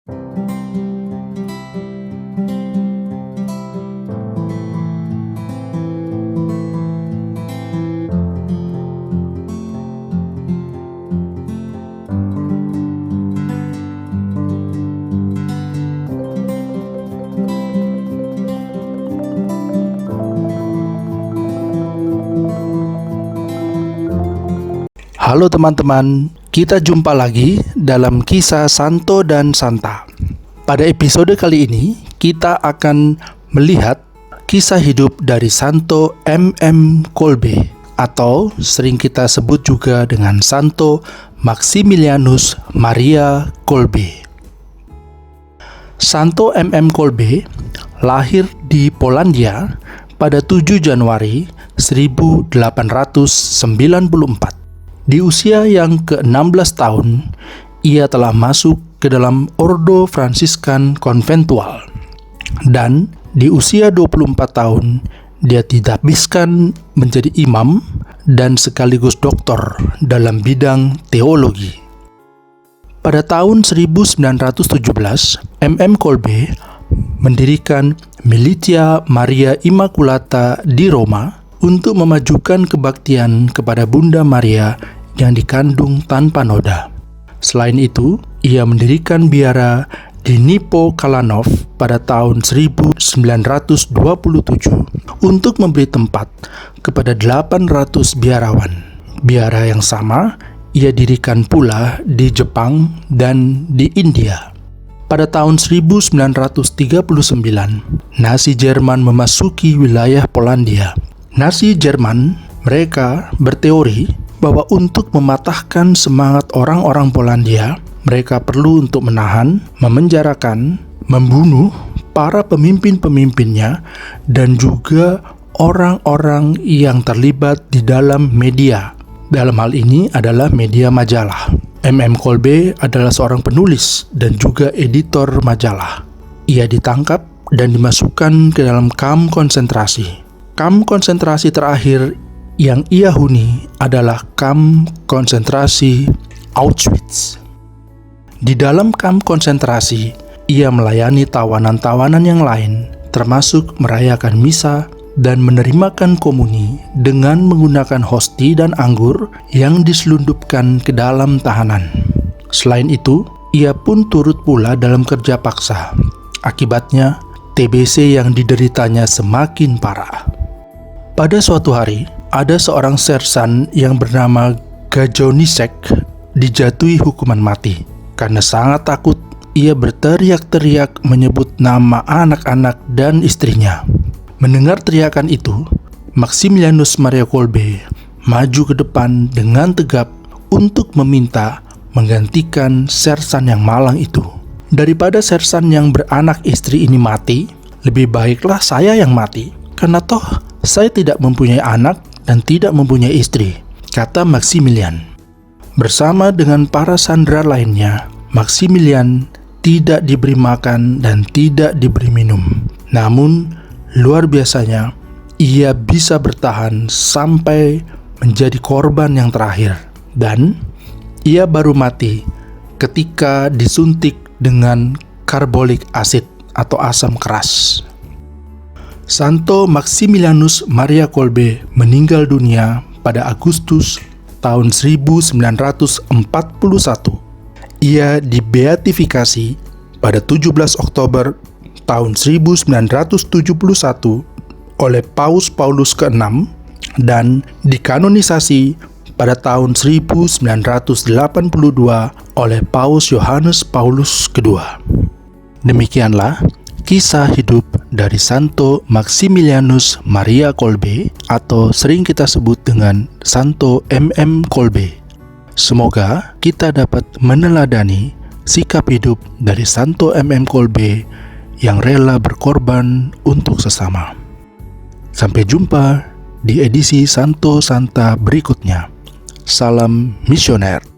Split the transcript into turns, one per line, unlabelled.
Halo teman-teman, kita jumpa lagi dalam kisah Santo dan Santa. Pada episode kali ini, kita akan melihat kisah hidup dari Santo MM Kolbe, atau sering kita sebut juga dengan Santo Maximilianus Maria Kolbe. Santo MM Kolbe lahir di Polandia pada 7 Januari 1894. Di usia yang ke-16 tahun, ia telah masuk ke dalam Ordo Fransiskan Konventual. Dan di usia 24 tahun, dia didabiskan menjadi imam dan sekaligus doktor dalam bidang teologi. Pada tahun 1917, MM Kolbe mendirikan Militia Maria Immaculata di Roma untuk memajukan kebaktian kepada Bunda Maria yang dikandung tanpa noda. Selain itu, ia mendirikan biara di Nipo Kalanov pada tahun 1927 untuk memberi tempat kepada 800 biarawan. Biara yang sama ia dirikan pula di Jepang dan di India. Pada tahun 1939, Nazi Jerman memasuki wilayah Polandia. Nazi Jerman, mereka berteori bahwa untuk mematahkan semangat orang-orang Polandia, mereka perlu untuk menahan, memenjarakan, membunuh para pemimpin-pemimpinnya dan juga orang-orang yang terlibat di dalam media. Dalam hal ini adalah media majalah. MM Kolbe adalah seorang penulis dan juga editor majalah. Ia ditangkap dan dimasukkan ke dalam kamp konsentrasi. Kamp konsentrasi terakhir yang ia huni adalah kamp konsentrasi Auschwitz. Di dalam kamp konsentrasi, ia melayani tawanan-tawanan yang lain, termasuk merayakan misa dan menerimakan komuni dengan menggunakan hosti dan anggur yang diselundupkan ke dalam tahanan. Selain itu, ia pun turut pula dalam kerja paksa. Akibatnya, TBC yang dideritanya semakin parah. Pada suatu hari, ada seorang sersan yang bernama Gajonisek dijatuhi hukuman mati. Karena sangat takut, ia berteriak-teriak menyebut nama anak-anak dan istrinya. Mendengar teriakan itu, Maximilianus Maria Kolbe maju ke depan dengan tegap untuk meminta menggantikan sersan yang malang itu. Daripada sersan yang beranak istri ini mati, lebih baiklah saya yang mati. Karena toh saya tidak mempunyai anak dan tidak mempunyai istri, kata Maximilian. Bersama dengan para sandera lainnya, Maximilian tidak diberi makan dan tidak diberi minum. Namun, luar biasanya, ia bisa bertahan sampai menjadi korban yang terakhir. Dan ia baru mati ketika disuntik dengan karbolik asid atau asam keras. Santo Maximilianus Maria Kolbe meninggal dunia pada Agustus tahun 1941. Ia dibeatifikasi pada 17 Oktober tahun 1971 oleh Paus Paulus ke-6 dan dikanonisasi pada tahun 1982 oleh Paus Yohanes Paulus II. Demikianlah kisah hidup dari Santo Maximilianus Maria Kolbe, atau sering kita sebut dengan Santo MM Kolbe. Semoga kita dapat meneladani sikap hidup dari Santo MM Kolbe yang rela berkorban untuk sesama. Sampai jumpa di edisi Santo Santa berikutnya. Salam misioner.